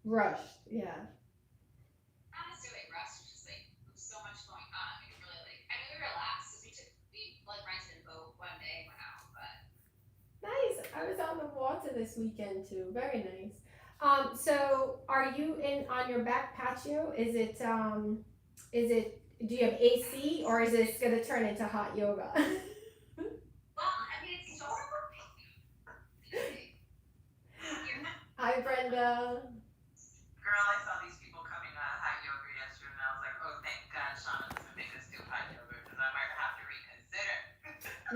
Rushed, yeah. not necessarily rest, just like there was so much going on. We didn't really like. I mean, we relaxed because we like rented a boat one day and went out, but Nice. I was on the water this weekend too. Very nice. So are you in on your back patio? Is it do you have AC or is this gonna turn into hot yoga? well, I mean, it's sort of you're Hi Brenda. Girl, I saw these people coming hot yoga yesterday, and I was like, oh, thank God Shauna doesn't make us do hot yoga because I might have to reconsider.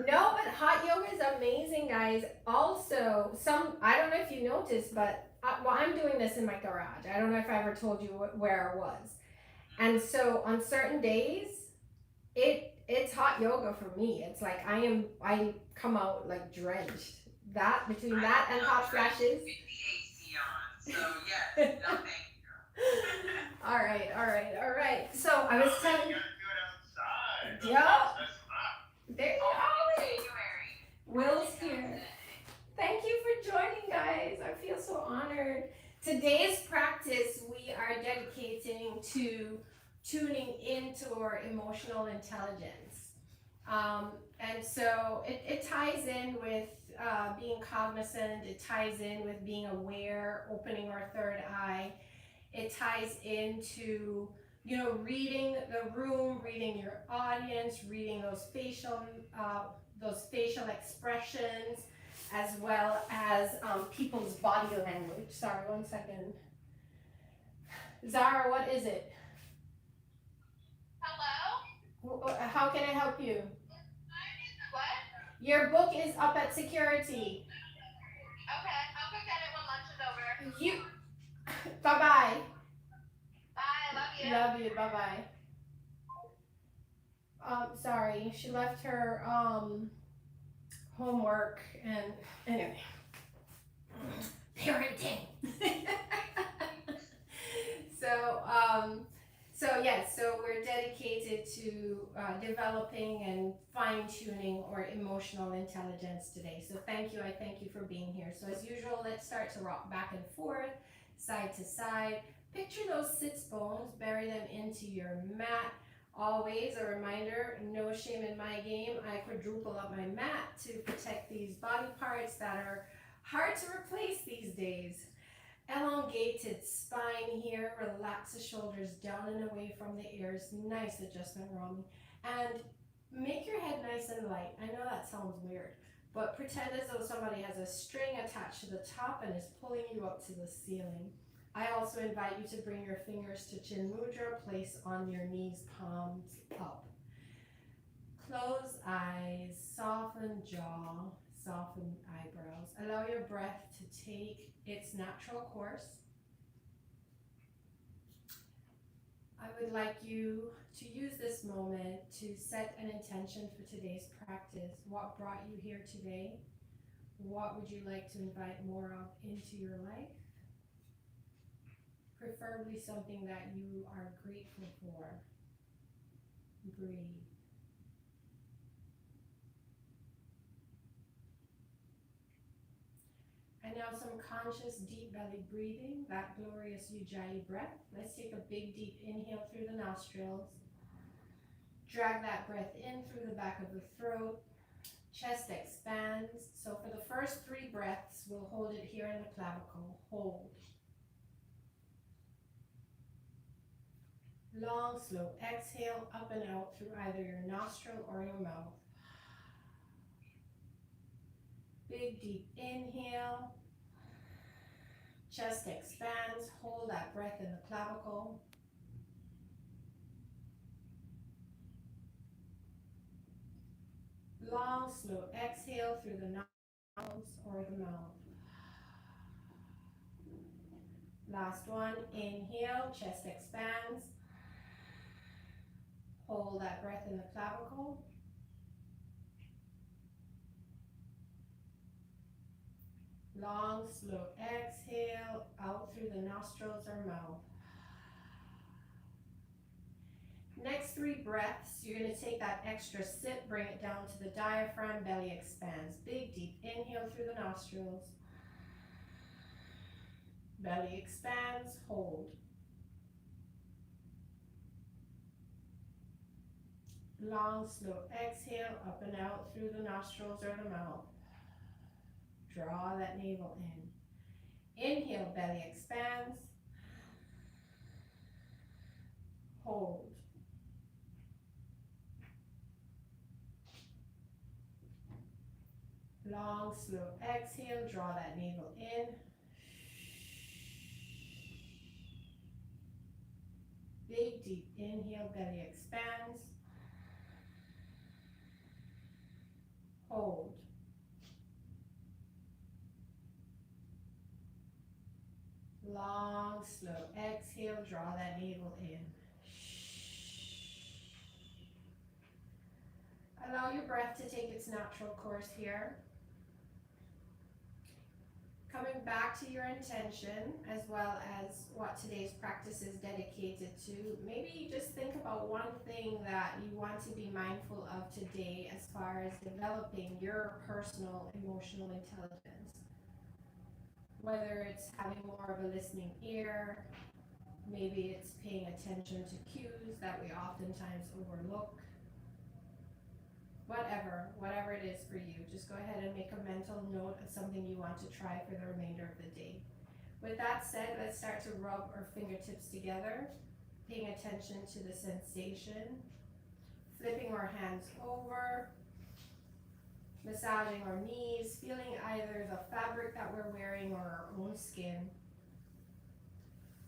No, but hot yoga is amazing, guys. Also, I don't know if you noticed, but well, I'm doing this in my garage. I don't know if I ever told you where it was. And so on certain days, it's hot yoga for me. It's like I come out like drenched. That between I that come and out hot drenched flashes. with the AC on, so yes, no thank you, girl. All right, all right, all right. So I No, was then you telling, gotta do it outside. yeah, That's hot. there you Only in are. January. Will's here. Thank you for joining, guys. I feel so honored. Today's practice we are dedicating to tuning into our emotional intelligence. And so it ties in with being cognizant, it ties in with being aware, opening our third eye. It ties into, reading the room, reading your audience, reading those facial expressions, as well as people's body language. Sorry, one second. Zara, what is it? hello. How can I help you? What? Your book is up at security. Okay, I'll go get it when lunch is over. You. Bye bye. Bye. Love you. Love you. Bye bye. Sorry, she left her homework and anyway. Parenting. so yes, so we're dedicated to developing and fine-tuning our emotional intelligence today. So thank you, I thank you for being here. So as usual, let's start to rock back and forth, side to side. Picture those sits bones, bury them into your mat. Always a reminder, no shame in my game. I quadruple up my mat to protect these body parts that are hard to replace these days. Elongated spine here. Relax the shoulders down and away from the ears. Nice adjustment, Rami. And make your head nice and light. I know that sounds weird, but pretend as though somebody has a string attached to the top and is pulling you up to the ceiling. I also invite you to bring your fingers to Chin Mudra, place on your knees, palms up. Close eyes, soften jaw, soften eyebrows. Allow your breath to take its natural course. I would like you to use this moment to set an intention for today's practice. What brought you here today? What would you like to invite more of into your life? Preferably something that you are grateful for. Breathe. And now some conscious deep belly breathing, that glorious Ujjayi breath. Let's take a big deep inhale through the nostrils. Drag that breath in through the back of the throat. Chest expands. So for the first 3 breaths, we'll hold it here in the clavicle. Hold. Long, slow exhale up and out through either your nostril or your mouth. Big deep inhale. Chest expands. Hold that breath in the clavicle. Long, slow exhale through the nostrils or the mouth. Last one. Inhale. Chest expands. Hold that breath in the clavicle. Long, slow exhale out through the nostrils or mouth. Next 3 breaths, you're going to take that extra sip, bring it down to the diaphragm, belly expands. Big, deep inhale through the nostrils. Belly expands, hold. Long, slow exhale, up and out through the nostrils or the mouth. Draw that navel in. Inhale, belly expands. Hold. Long, slow exhale, draw that navel in. Big, deep inhale, belly expands. Hold. Long, slow exhale, draw that navel in. Allow your breath to take its natural course here. Coming back to your intention as well as what today's practice is dedicated to, maybe just think about one thing that you want to be mindful of today as far as developing your personal emotional intelligence. Whether it's having more of a listening ear, maybe it's paying attention to cues that we oftentimes overlook. Whatever it is for you, just go ahead and make a mental note of something you want to try for the remainder of the day. With that said, let's start to rub our fingertips together, paying attention to the sensation, flipping our hands over, massaging our knees, feeling either the fabric that we're wearing or our own skin.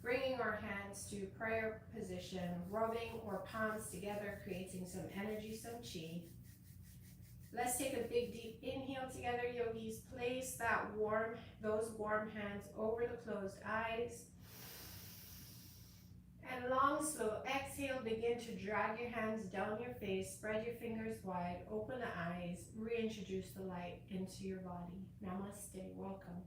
Bringing our hands to prayer position, rubbing our palms together, creating some energy, some chi. Let's take a big deep inhale together, yogis. Place those warm hands over the closed eyes. And long, slow exhale, begin to drag your hands down your face, spread your fingers wide, open the eyes, reintroduce the light into your body. Namaste, welcome.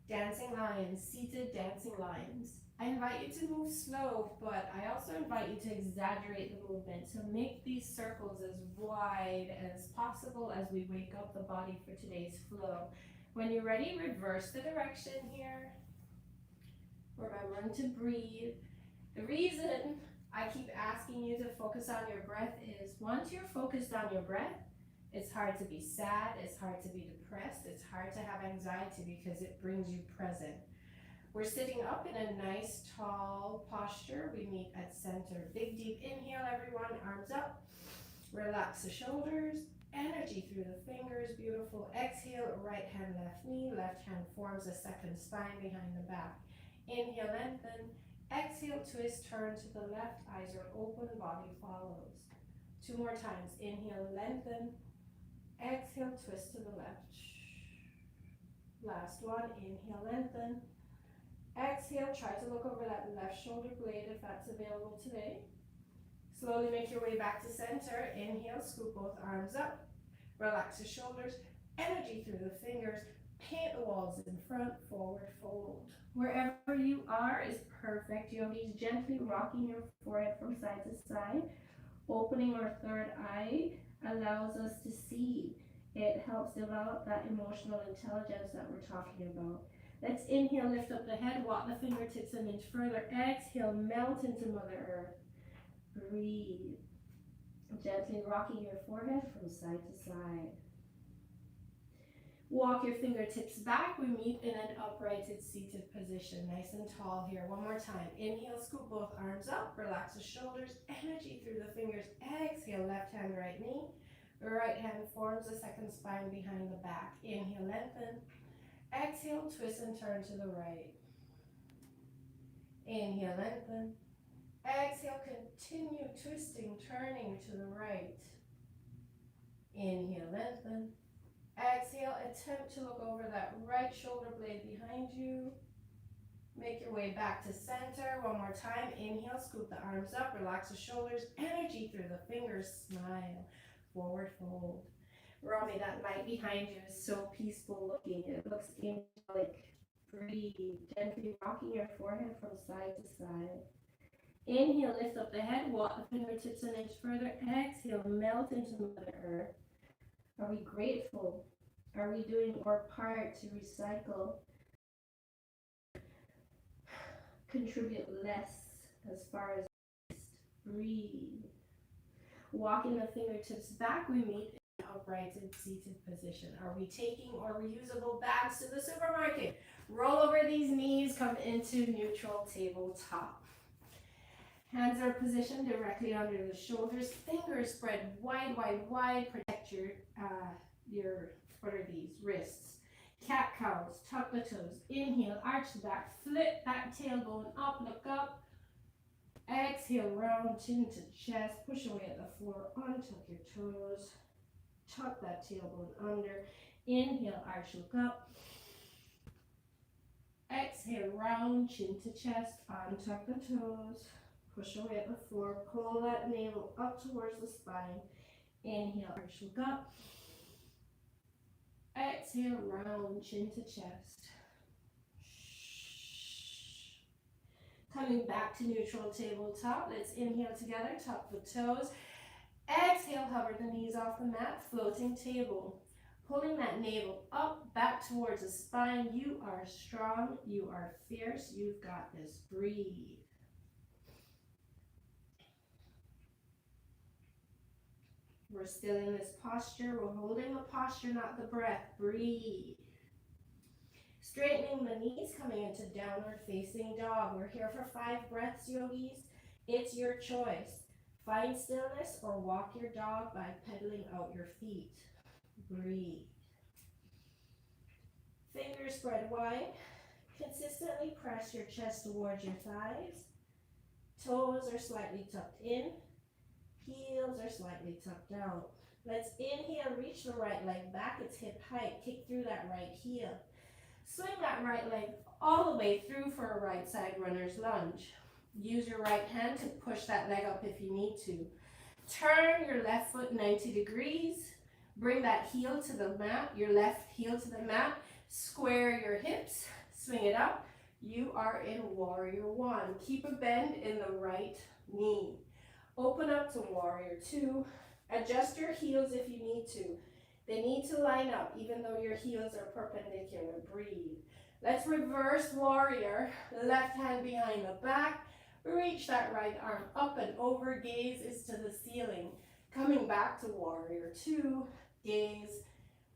Dancing lions, seated dancing lions. I invite you to move slow, but I also invite you to exaggerate the movement. So make these circles as wide as possible as we wake up the body for today's flow. When you're ready, reverse the direction here. Remembering to breathe. The reason I keep asking you to focus on your breath is once you're focused on your breath, it's hard to be sad, it's hard to be depressed, it's hard to have anxiety because it brings you present. We're sitting up in a nice tall posture. We meet at center. Big deep inhale, everyone, arms up. Relax the shoulders, energy through the fingers, beautiful. Exhale, right hand, left knee, left hand forms a second spine behind the back. Inhale, lengthen. Exhale, twist, turn to the left, eyes are open, body follows. 2 more times. Inhale, lengthen. Exhale, twist to the left. Last one. Inhale, lengthen. Exhale, try to look over that left shoulder blade if that's available today. Slowly make your way back to center. Inhale, scoop both arms up. Relax the shoulders, energy through the fingers. Paint the walls in front, forward fold. Wherever you are is perfect. Yogis, gently rocking your forehead from side to side. Opening our third eye allows us to see. It helps develop that emotional intelligence that we're talking about. Let's inhale, lift up the head, walk the fingertips an inch further. Exhale, melt into Mother Earth. Breathe. Gently rocking your forehead from side to side. Walk your fingertips back. We meet in an uprighted seated position. Nice and tall here. One more time. Inhale, scoop both arms up. Relax the shoulders. Energy through the fingers. Exhale, left hand, right knee. Right hand forms a second spine behind the back. Inhale, lengthen. Exhale, twist and turn to the right. Inhale, lengthen. Exhale, continue twisting, turning to the right. Inhale, lengthen. Exhale, attempt to look over that right shoulder blade behind you. Make your way back to center. One more time. Inhale, scoop the arms up, relax the shoulders, energy through the fingers, smile, forward fold. Rami, that light behind you is so peaceful looking. It looks angelic. Breathe, gently rocking your forehead from side to side. Inhale, lift up the head, walk the fingertips an inch further. Exhale, melt into Mother Earth. Are we grateful? Are we doing our part to recycle? contribute less as far as waist. Breathe. Walking the fingertips back, we meet in upright and seated position. Are we taking our reusable bags to the supermarket? Roll over these knees, come into neutral tabletop. Hands are positioned directly under the shoulders, fingers spread wide, wide, wide. Protect your, what are these, wrists. Cat cows, tuck the toes. Inhale, arch the back, flip that tailbone up, look up. Exhale, round chin to chest, push away at the floor, untuck your toes. Tuck that tailbone under. Inhale, arch, look up. Exhale, round chin to chest, untuck the toes. Push away at the floor, pull that navel up towards the spine. Inhale, arch, look up. Exhale, round chin to chest. Coming back to neutral tabletop. Let's inhale together, tuck the toes. Exhale, hover the knees off the mat, floating table. Pulling that navel up, back towards the spine. You are strong, you are fierce, you've got this. Breathe. We're still in this posture. We're holding the posture, not the breath. Breathe. Straightening the knees, coming into downward facing dog. We're here for 5 breaths, yogis. It's your choice. Find stillness or walk your dog by pedaling out your feet. Breathe. Fingers spread wide. Consistently press your chest towards your thighs. Toes are slightly tucked in. Heels are slightly tucked out. Let's inhale, reach the right leg back. It's hip height. Kick through that right heel. Swing that right leg all the way through for a right side runner's lunge. Use your right hand to push that leg up if you need to. Turn your left foot 90 degrees. Bring that heel to the mat, your left heel to the mat. Square your hips. Swing it up. You are in warrior 1. Keep a bend in the right knee. Open up to warrior 2. Adjust your heels if you need to. They need to line up even though your heels are perpendicular. Breathe. Let's reverse warrior. Left hand behind the back. Reach that right arm up and over. Gaze is to the ceiling. Coming back to warrior 2. Gaze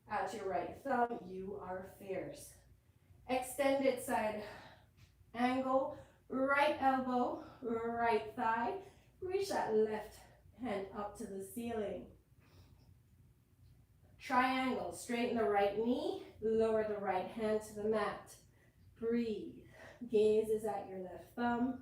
at your right thumb. You are fierce. Extended side angle. Right elbow, right thigh. Reach that left hand up to the ceiling. Triangle, straighten the right knee, lower the right hand to the mat. Breathe. Gaze is at your left thumb.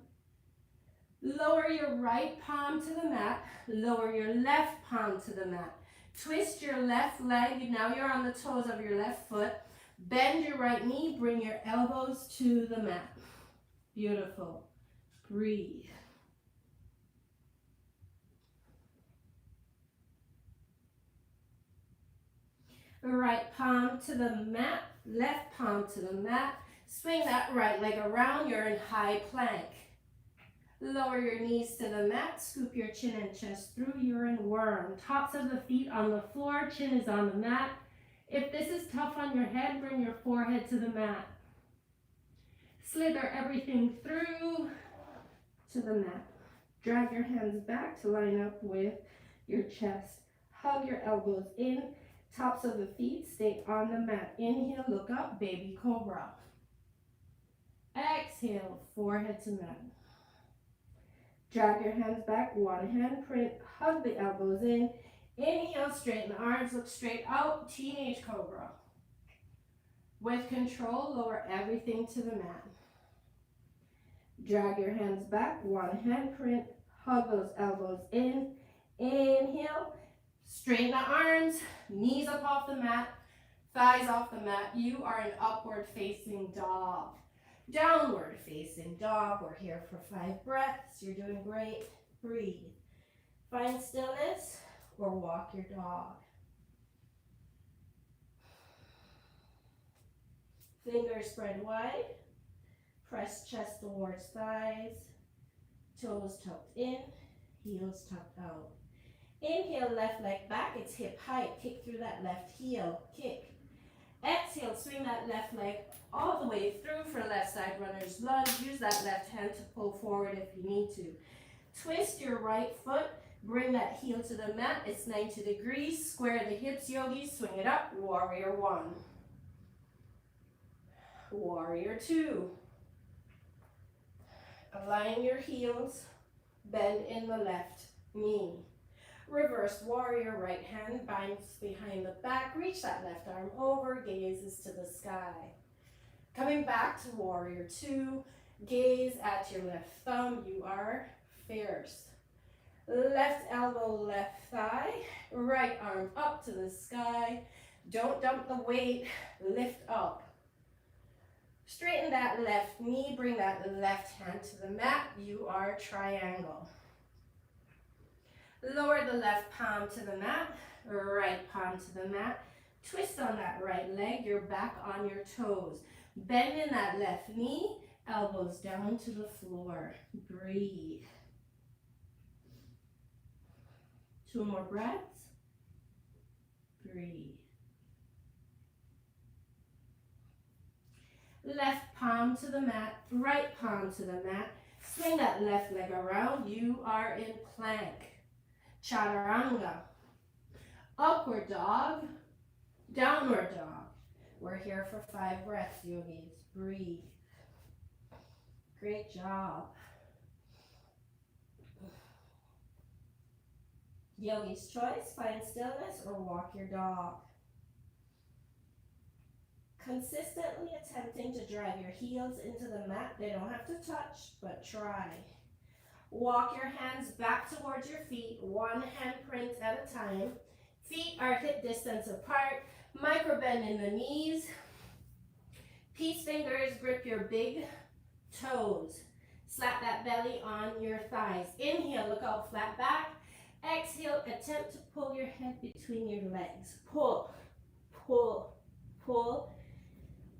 Lower your right palm to the mat, lower your left palm to the mat. Twist your left leg, now you're on the toes of your left foot. Bend your right knee, bring your elbows to the mat. Beautiful. Breathe. Right palm to the mat, left palm to the mat. Swing that right leg around, you're in high plank. Lower your knees to the mat, scoop your chin and chest through, you're in worm. Tops of the feet on the floor, chin is on the mat. If this is tough on your head, bring your forehead to the mat. Slither everything through to the mat. Drag your hands back to line up with your chest. Hug your elbows in. Tops of the feet stay on the mat. Inhale, look up, baby cobra. Exhale, forehead to mat. Drag your hands back, one hand print, hug the elbows in. Inhale, straighten the arms, look straight out, teenage cobra. With control, lower everything to the mat. Drag your hands back, one hand print, hug those elbows in. Inhale, straighten the arms, knees up off the mat, thighs off the mat. You are an upward facing dog. Downward facing dog. We're here for 5 breaths. You're doing great. Breathe. Find stillness or walk your dog. Fingers spread wide. Press chest towards thighs. Toes tucked in. Heels tucked out. Inhale, left leg back. It's hip height. Kick through that left heel. Kick. Exhale, swing that left leg all the way through for left side runner's lunge. Use that left hand to pull forward if you need to. Twist your right foot, bring that heel to the mat. It's 90 degrees. Square the hips, yogis. Swing it up. Warrior one. Warrior two. Align your heels. Bend in the left knee. Reverse warrior, right hand binds behind the back. Reach that left arm over, gazes to the sky. Coming back to warrior two, gaze at your left thumb. You are fierce. Left elbow, left thigh, right arm up to the sky. Don't dump the weight, lift up. Straighten that left knee, bring that left hand to the mat. You are triangle. Lower the left palm to the mat, right palm to the mat. Twist on that right leg, you're back on your toes. Bend in that left knee, elbows down to the floor. Breathe. 2 more breaths. Breathe. Left palm to the mat, right palm to the mat. Swing that left leg around. You are in plank. Chaturanga. Upward dog. Downward dog. We're here for 5 breaths, yogis. Breathe. Great job. Yogi's choice, find stillness or walk your dog. Consistently attempting to drive your heels into the mat. They don't have to touch, but try. Walk your hands back towards your feet, 1 handprint at a time. Feet are hip distance apart. Micro bend in the knees. Peace fingers grip your big toes. Slap that belly on your thighs. Inhale, look out flat back. Exhale, attempt to pull your head between your legs. Pull, pull, pull,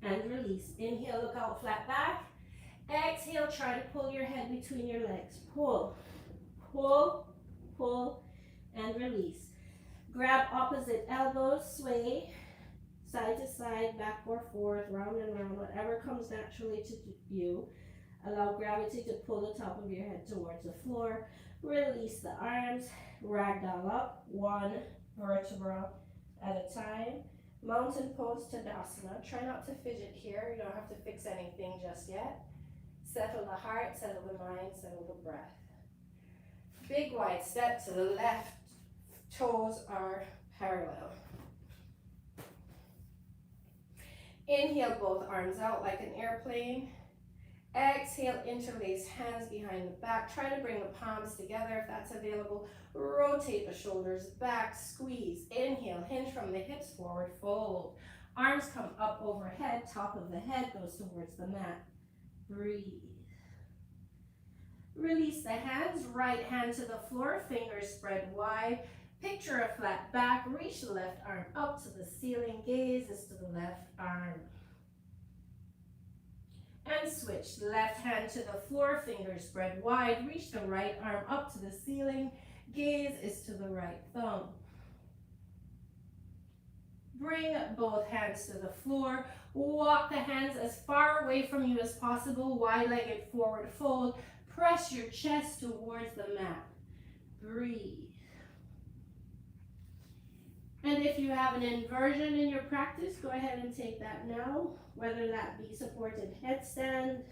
and release. Inhale, look out flat back. Exhale, try to pull your head between your legs. Pull, pull, pull, and release. Grab opposite elbows, sway, side to side, back or forth, round and round, whatever comes naturally to you. Allow gravity to pull the top of your head towards the floor. Release the arms, ragdoll up, 1 vertebra at a time. Mountain pose, Tadasana. Try not to fidget here. You don't have to fix anything just yet. Settle the heart, settle the mind, settle the breath. Big wide step to the left. Toes are parallel. Inhale, both arms out like an airplane. Exhale, interlace hands behind the back. Try to bring the palms together if that's available. Rotate the shoulders back, squeeze. Inhale, hinge from the hips, forward fold. Arms come up overhead, top of the head goes towards the mat. Breathe. Release the hands, right hand to the floor, fingers spread wide. Picture a flat back, reach the left arm up to the ceiling, gaze is to the left arm. And switch, left hand to the floor, fingers spread wide, reach the right arm up to the ceiling, gaze is to the right thumb. Bring both hands to the floor, walk the hands as far away from you as possible, wide-legged forward fold, press your chest towards the mat. Breathe. And if you have an inversion in your practice, go ahead and take that now, whether that be supported headstand,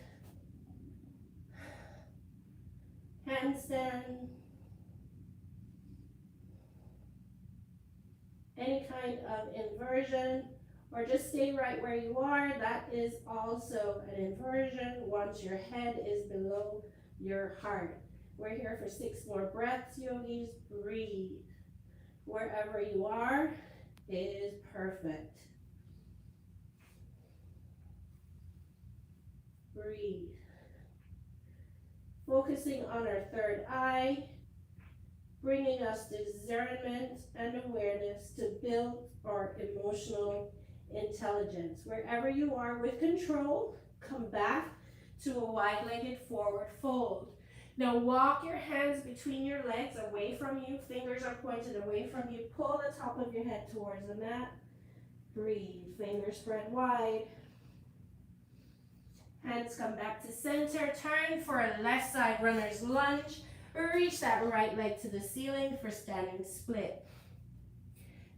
handstand, any kind of inversion, or just stay right where you are. That is also an inversion once your head is below your heart. We're here for 6 more breaths, yogis. Breathe. Wherever you are is perfect. Breathe. Focusing on our third eye, bringing us discernment and awareness to build our emotional intelligence. Wherever you are with control, come back to a wide-legged forward fold. Now walk your hands between your legs away from you. Fingers are pointed away from you. Pull the top of your head towards the mat. Breathe. Fingers spread wide. Hands come back to center. Turn for a left side runner's lunge. Reach that right leg to the ceiling for standing split.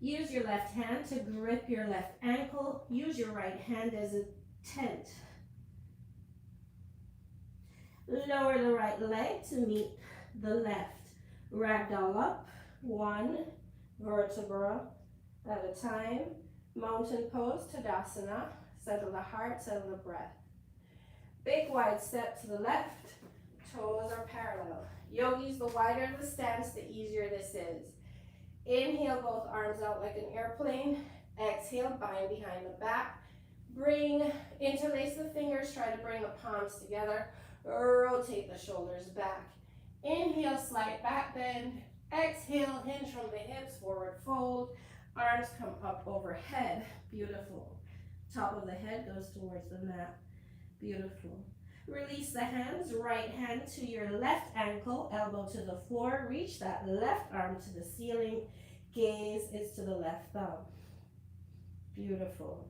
Use your left hand to grip your left ankle. Use your right hand as a tent. Lower the right leg to meet the left. Ragdoll up, one vertebra at a time. Mountain pose, Tadasana. Settle the heart, settle the breath. Big wide step to the left. Toes are parallel. Yogis, the wider the stance, the easier this is. Inhale, both arms out like an airplane. Exhale, bind behind the back. Interlace the fingers, try to bring the palms together. Rotate the shoulders back. Inhale, slight back bend. Exhale, hinge from the hips, forward fold. Arms come up overhead. Beautiful. Top of the head goes towards the mat. Beautiful. Release the hands, right hand to your left ankle, elbow to the floor. Reach that left arm to the ceiling. Gaze is to the left thumb. Beautiful.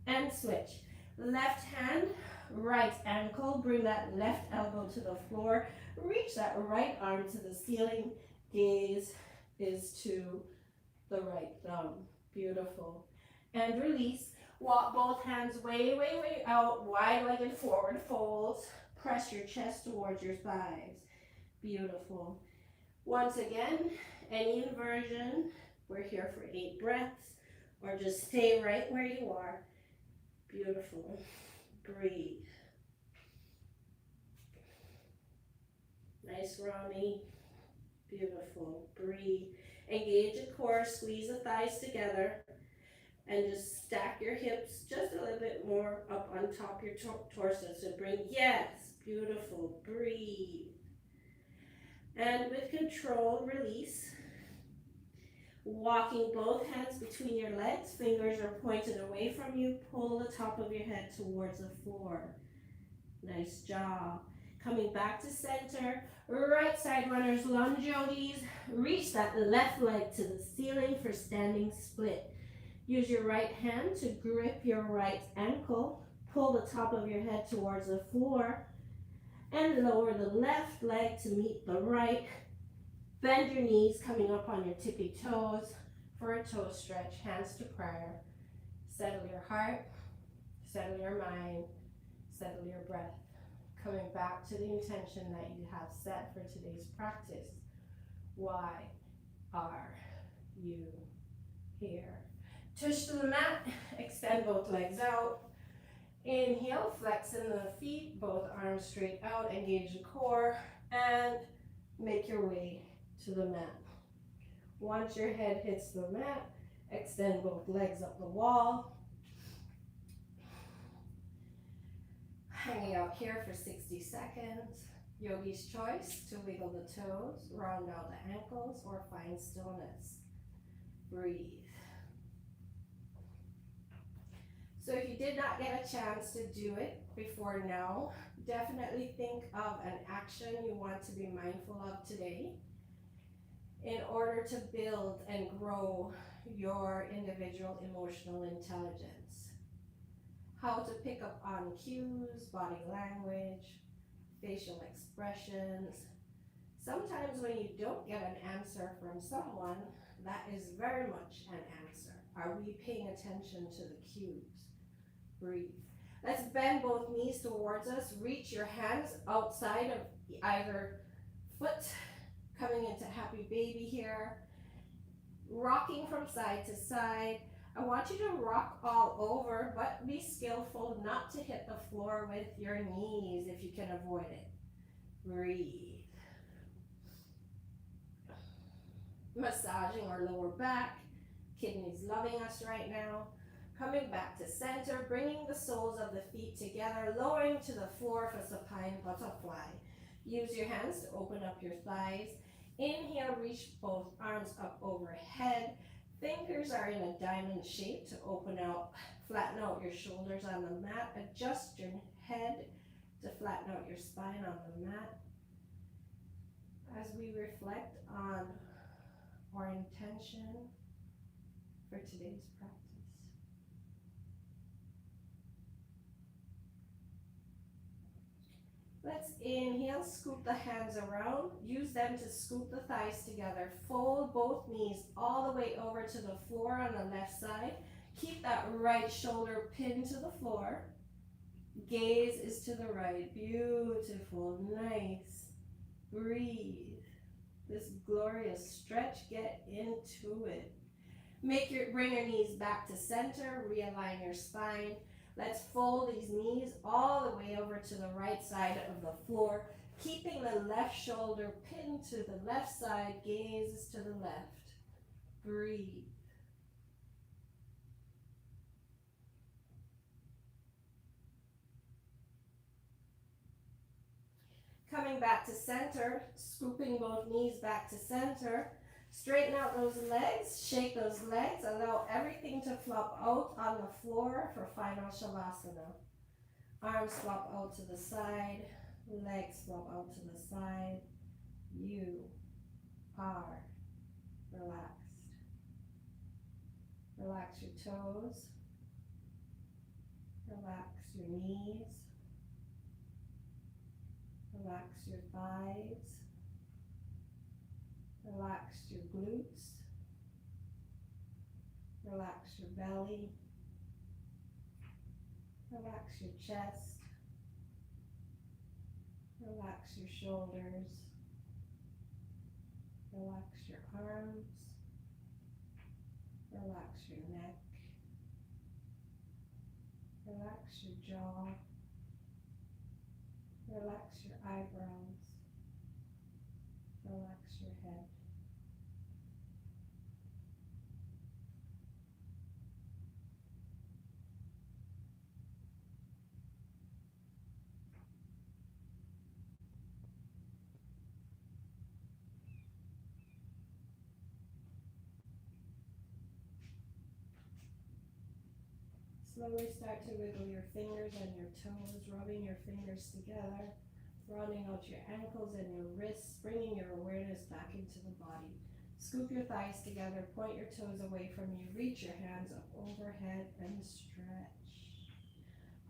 And switch. Left hand, right ankle. Bring that left elbow to the floor. Reach that right arm to the ceiling. Gaze is to the right thumb. Beautiful. And release. Walk both hands way, way, way out, wide-legged forward folds. Press your chest towards your thighs. Beautiful. Once again, any inversion, we're here for 8 breaths, or just stay right where you are. Beautiful. Breathe. Nice Rami. Beautiful. Breathe. Engage the core, squeeze the thighs together. And just stack your hips just a little bit more up on top of your torso. So bring, yes, beautiful, breathe. And with control, release. Walking both hands between your legs, fingers are pointed away from you. Pull the top of your head towards the floor. Nice job. Coming back to center, right side runners, lunge yogis. Reach that left leg to the ceiling for standing split. Use your right hand to grip your right ankle. Pull the top of your head towards the floor. And lower the left leg to meet the right. Bend your knees, coming up on your tippy toes for a toe stretch. Hands to prayer. Settle your heart. Settle your mind. Settle your breath. Coming back to the intention that you have set for today's practice. Why are you here? Tush to the mat, extend both legs out. Inhale, flex in the feet, both arms straight out, engage the core, and make your way to the mat. Once your head hits the mat, extend both legs up the wall. Hanging out here for 60 seconds. Yogi's choice to wiggle the toes, round out the ankles, or find stillness. Breathe. So if you did not get a chance to do it before now, definitely think of an action you want to be mindful of today in order to build and grow your individual emotional intelligence. How to pick up on cues, body language, facial expressions. Sometimes when you don't get an answer from someone, that is very much an answer. Are we paying attention to the cues? Breathe. Let's bend both knees towards us. Reach your hands outside of either foot, coming into happy baby here. Rocking from side to side. I want you to rock all over, but be skillful not to hit the floor with your knees if you can avoid it. Breathe. Massaging our lower back. Kidneys loving us right now. Coming back to center, bringing the soles of the feet together, lowering to the floor for Supine Butterfly. Use your hands to open up your thighs. Inhale, reach both arms up overhead. Fingers are in a diamond shape to open out, flatten out your shoulders on the mat. Adjust your head to flatten out your spine on the mat. As we reflect on our intention for today's practice. Let's inhale, scoop the hands around. Use them to scoop the thighs together. Fold both knees all the way over to the floor on the left side. Keep that right shoulder pinned to the floor. Gaze is to the right. Beautiful. Nice. Breathe. This glorious stretch. Get into it. Bring your knees back to center. Realign your spine. Let's fold these knees all the way over to the right side of the floor, keeping the left shoulder pinned to the left side, gaze to the left. Breathe. Coming back to center, scooping both knees back to center. Straighten out those legs, shake those legs, allow everything to flop out on the floor for final Shavasana. Arms flop out to the side, legs flop out to the side. You are relaxed. Relax your toes, relax your knees, relax your thighs. Relax your glutes, relax your belly, relax your chest, relax your shoulders, relax your arms, relax your neck, relax your jaw, relax your eyebrows, relax your head. Slowly start to wiggle your fingers and your toes, rubbing your fingers together, broadening out your ankles and your wrists, bringing your awareness back into the body. Scoop your thighs together, point your toes away from you, reach your hands up overhead and stretch.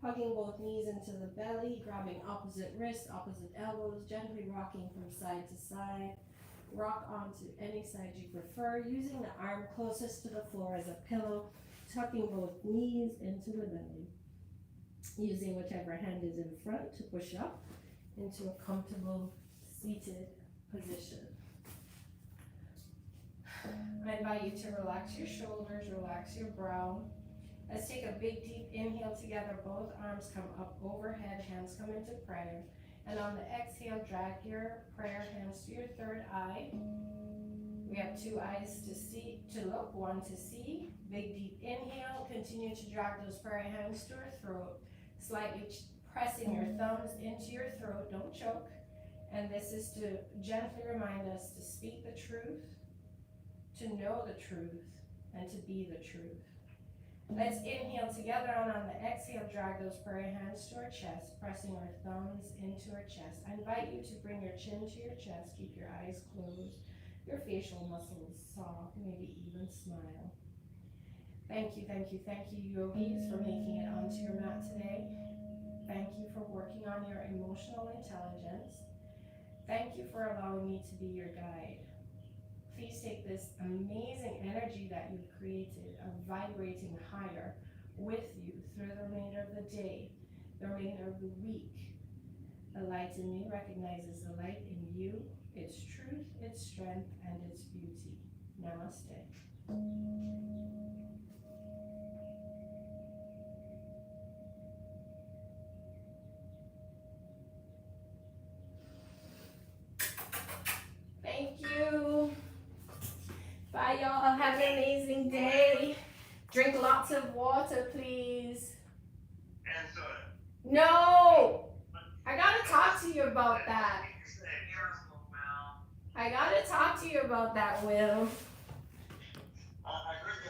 Hugging both knees into the belly, grabbing opposite wrists, opposite elbows, gently rocking from side to side. Rock onto any side you prefer, using the arm closest to the floor as a pillow, tucking both knees into the belly. Using whichever hand is in front to push up into a comfortable seated position. I invite you to relax your shoulders, relax your brow. Let's take a big deep inhale together. Both arms come up overhead, hands come into prayer. And on the exhale, drag your prayer hands to your third eye. We have two eyes to look, one to see. Big deep inhale, continue to drag those prayer hands to our throat. Slightly pressing your thumbs into your throat, don't choke. And this is to gently remind us to speak the truth, to know the truth, and to be the truth. Let's inhale together, and on the exhale, drag those prayer hands to our chest, pressing our thumbs into our chest. I invite you to bring your chin to your chest, keep your eyes closed, your facial muscles soft, maybe even smile. Thank you, yogis, for making it onto your mat today. Thank you for working on your emotional intelligence. Thank you for allowing me to be your guide. Please take this amazing energy that you've created of vibrating higher with you through the remainder of the day, the remainder of the week. The light in me recognizes the light in you, its truth, its strength, and its beauty. Namaste. Thank you. Bye, y'all. Have an amazing day. Drink lots of water, please. And soda. No! I gotta talk to you about that. I gotta talk to you about that, Will.